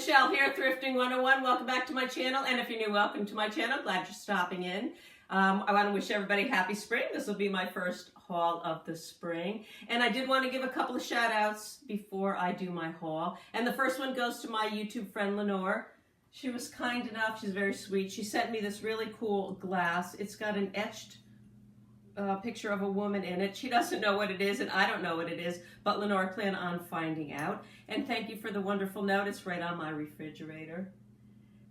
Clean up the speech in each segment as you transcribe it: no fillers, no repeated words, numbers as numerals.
Michelle here, Thrifting 101. Welcome back to my channel, and if you're new, welcome to my channel. Glad you're stopping in. I want to wish everybody happy spring. This will be my first haul of the spring, and I did want to give a couple of shout outs before I do my haul. And the first one goes to my YouTube friend Lenore. She was kind enough, she's very sweet. She sent me this really cool glass. It's got an etched picture of a woman in it. She doesn't know what it is, and I don't know what it is, but Lenore planned on finding out. And thank you for the wonderful note. It's right on my refrigerator.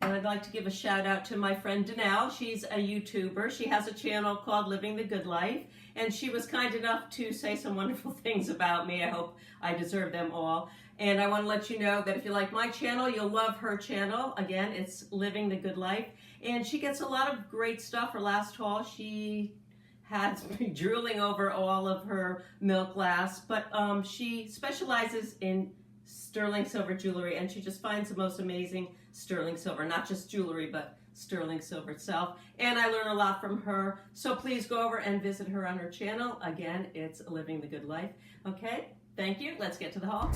And I'd like to give a shout out to my friend Danelle. She's a YouTuber. She has a channel called Living the Good Life, and she was kind enough to say some wonderful things about me. I hope I deserve them all. And I want to let you know that if you like my channel, you'll love her channel. Again, it's Living the Good Life, and she gets a lot of great stuff. Her last haul, she had me drooling over all of her milk glass, but she specializes in sterling silver jewelry, and she just finds the most amazing sterling silver, not just jewelry, but sterling silver itself. And I learn a lot from her, so please go over and visit her on her channel. Again, it's Living the Good Life. Okay, thank you. Let's get to the haul.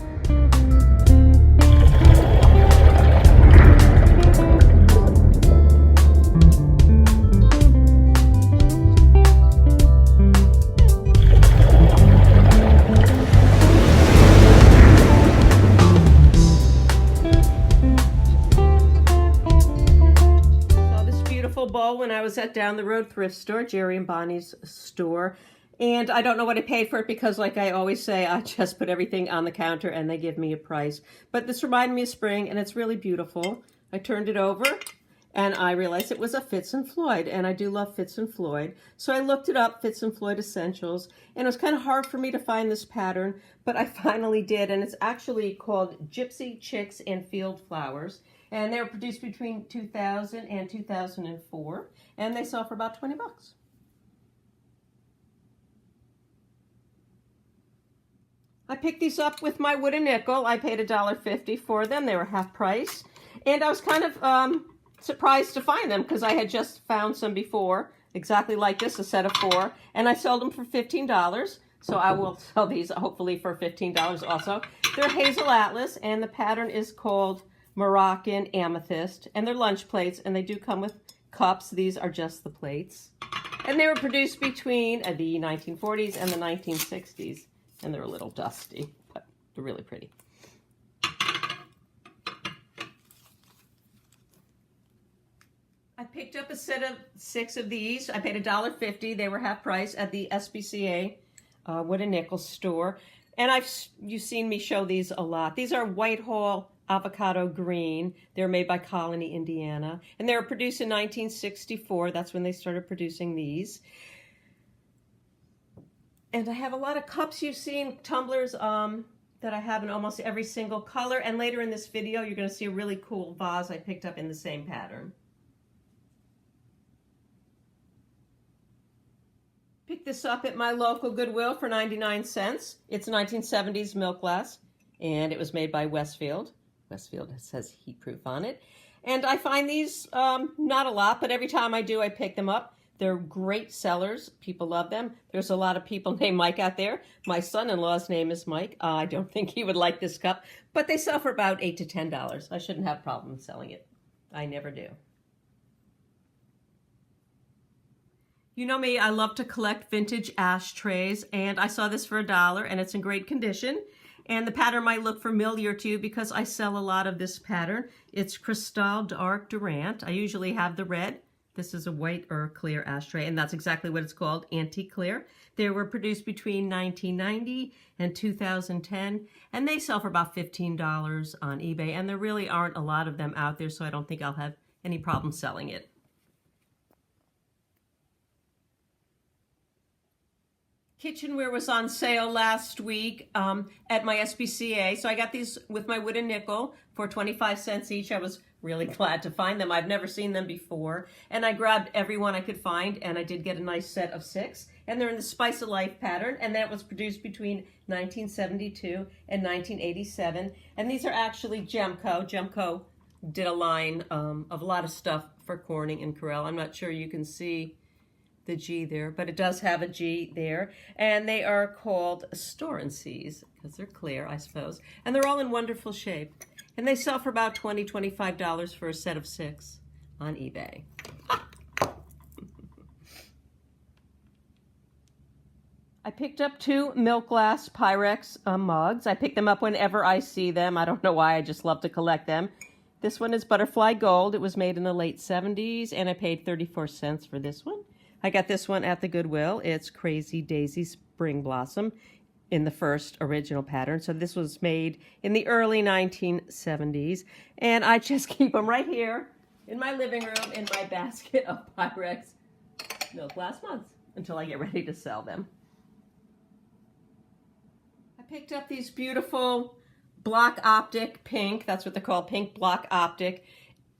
Bowl when I was at down the road thrift store, Jerry and Bonnie's store, and I don't know what I paid for it because, like I always say, I just put everything on the counter and they give me a price. But this reminded me of spring, and it's really beautiful. I turned it over and I realized it was a Fitz and Floyd, and I do love Fitz and Floyd, so I looked it up, Fitz and Floyd Essentials, and it was kind of hard for me to find this pattern, but I finally did. And it's actually called Gypsy Chicks and Field Flowers. And they were produced between 2000 and 2004, and they sell for about 20 bucks. I picked these up with my wooden nickel. I paid $1.50 for them. They were half price. And I was kind of surprised to find them because I had just found some before, exactly like this, a set of 4, and I sold them for $15. So I will sell these hopefully for $15 also. They're Hazel Atlas, and the pattern is called Moroccan Amethyst, and they're lunch plates, and they do come with cups. These are just the plates, and they were produced between the 1940s and the 1960s, and they're a little dusty, but they're really pretty. I picked up a set of 6 of these. I paid $1.50. They were half price at the SPCA wooden nickel store, and you've seen me show these a lot. These are Whitehall Avocado Green. They're made by Colony, Indiana, and they were produced in 1964. That's when they started producing these. And I have a lot of cups you've seen, tumblers that I have in almost every single color. And later in this video, you're going to see a really cool vase I picked up in the same pattern. Picked this up at my local Goodwill for 99 cents. It's 1970s milk glass, and it was made by Westfield. Westfield says heat proof on it. And I find these not a lot, but every time I do, I pick them up. They're great sellers. People love them. There's a lot of people named Mike out there. My son-in-law's name is Mike. I don't think he would like this cup, but they sell for about $8 to $10. I shouldn't have problems selling it. I never do. You know me, I love to collect vintage ashtrays, and I saw this for $1, and it's in great condition. And the pattern might look familiar to you because I sell a lot of this pattern. It's Cristal Dark Durant. I usually have the red. This is a white or clear ashtray, and that's exactly what it's called, antique clear. They were produced between 1990 and 2010, and they sell for about $15 on eBay, and there really aren't a lot of them out there, so I don't think I'll have any problem selling it. Kitchenware was on sale last week at my SPCA, so I got these with my wooden nickel for 25 cents each. I was really glad to find them. I've never seen them before, and I grabbed every one I could find, and I did get a nice set of 6, and they're in the Spice of Life pattern, and that was produced between 1972 and 1987, and these are actually Gemco. Gemco did a line of a lot of stuff for Corning and Corel. I'm not sure you can see the G there, but it does have a G there. And they are called Store and Seas because they're clear, I suppose. And they're all in wonderful shape. And they sell for about $20, $25 for a set of 6 on eBay. I picked up 2 milk glass Pyrex mugs. I pick them up whenever I see them. I don't know why, I just love to collect them. This one is Butterfly Gold. It was made in the late 70s, and I paid 34 cents for this one. I got this one at the Goodwill. It's Crazy Daisy Spring Blossom in the first original pattern. So this was made in the early 1970s, and I just keep them right here in my living room in my basket of Pyrex milk glass mugs until I get ready to sell them. I picked up these beautiful block optic pink, that's what they're called, pink block optic,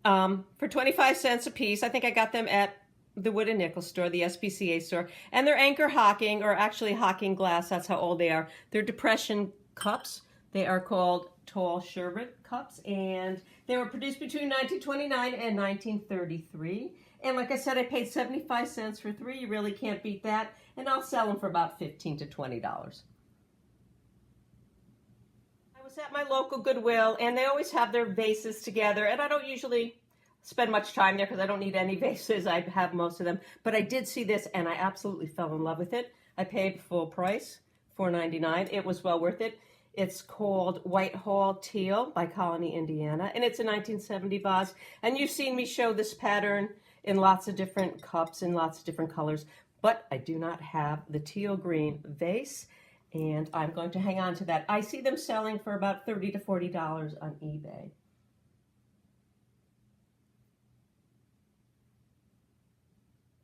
for 25 cents a piece. I think I got them at the Wood and Nickel store, the SPCA store, and they're Anchor Hocking, or actually Hocking glass, that's how old they are. They're depression cups. They are called tall sherbet cups, and they were produced between 1929 and 1933. And like I said, I paid 75 cents for 3. You really can't beat that. And I'll sell them for about $15 to $20. I was at my local Goodwill, and they always have their vases together, and I don't usually spend much time there because I don't need any vases. I have most of them. But I did see this, and I absolutely fell in love with it. I paid full price, $4.99. It was well worth it. It's called Whitehall Teal by Colony, Indiana, and it's a 1970 vase. And you've seen me show this pattern in lots of different cups and lots of different colors, but I do not have the teal green vase, and I'm going to hang on to that. I see them selling for about $30 to $40 on eBay.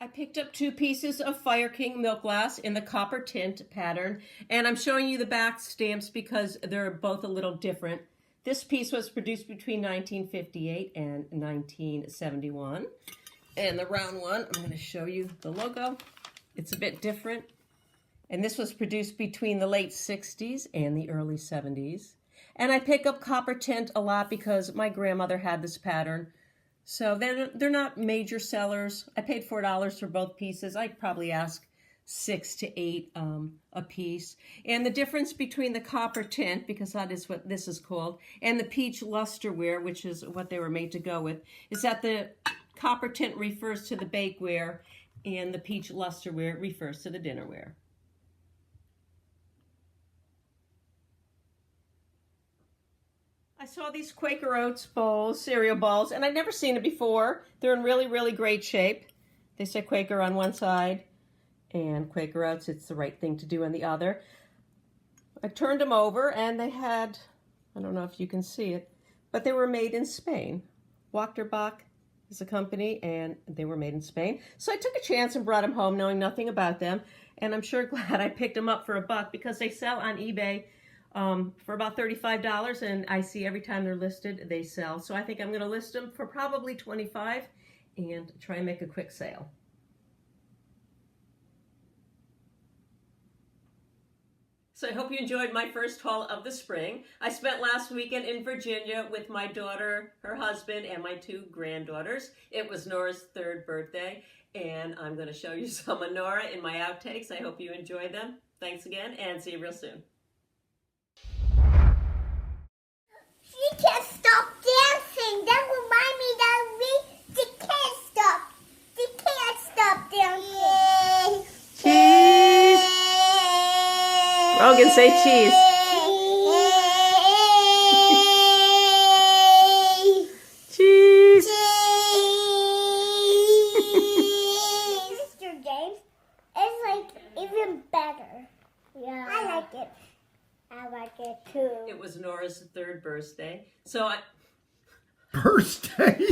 I picked up 2 pieces of Fire King milk glass in the copper tint pattern, and I'm showing you the back stamps because they're both a little different. This piece was produced between 1958 and 1971. And the round one, I'm going to show you the logo. It's a bit different. And this was produced between the late 60s and the early 70s. And I pick up copper tint a lot because my grandmother had this pattern. So they're not major sellers. I paid $4 for both pieces. I'd probably ask $6 to $8 a piece. And the difference between the copper tint, because that is what this is called, and the peach lusterware, which is what they were made to go with, is that the copper tint refers to the bakeware and the peach lusterware refers to the dinnerware. I saw these Quaker Oats bowls, cereal bowls, and I'd never seen it before. They're in really, really great shape. They say Quaker on one side and Quaker Oats, it's the right thing to do on the other. I turned them over and they had, I don't know if you can see it, but they were made in Spain. Wachterbach is a company, and they were made in Spain. So I took a chance and brought them home knowing nothing about them, and I'm sure glad I picked them up for $1 because they sell on eBay for about $35, and I see every time they're listed, they sell. So I think I'm going to list them for probably $25 and try and make a quick sale. So I hope you enjoyed my first haul of the spring. I spent last weekend in Virginia with my daughter, her husband, and my 2 granddaughters. It was Nora's 3rd birthday, and I'm going to show you some of Nora in my outtakes. I hope you enjoyed them. Thanks again, and see you real soon. She can't stop dancing. That reminds me that she can't stop. She can't stop dancing. Cheese! Rogan, say cheese. Cheese! Mr. James, it's like even better. Yeah. I like it. I like it too. It was Nora's 3rd birthday. So Birthday?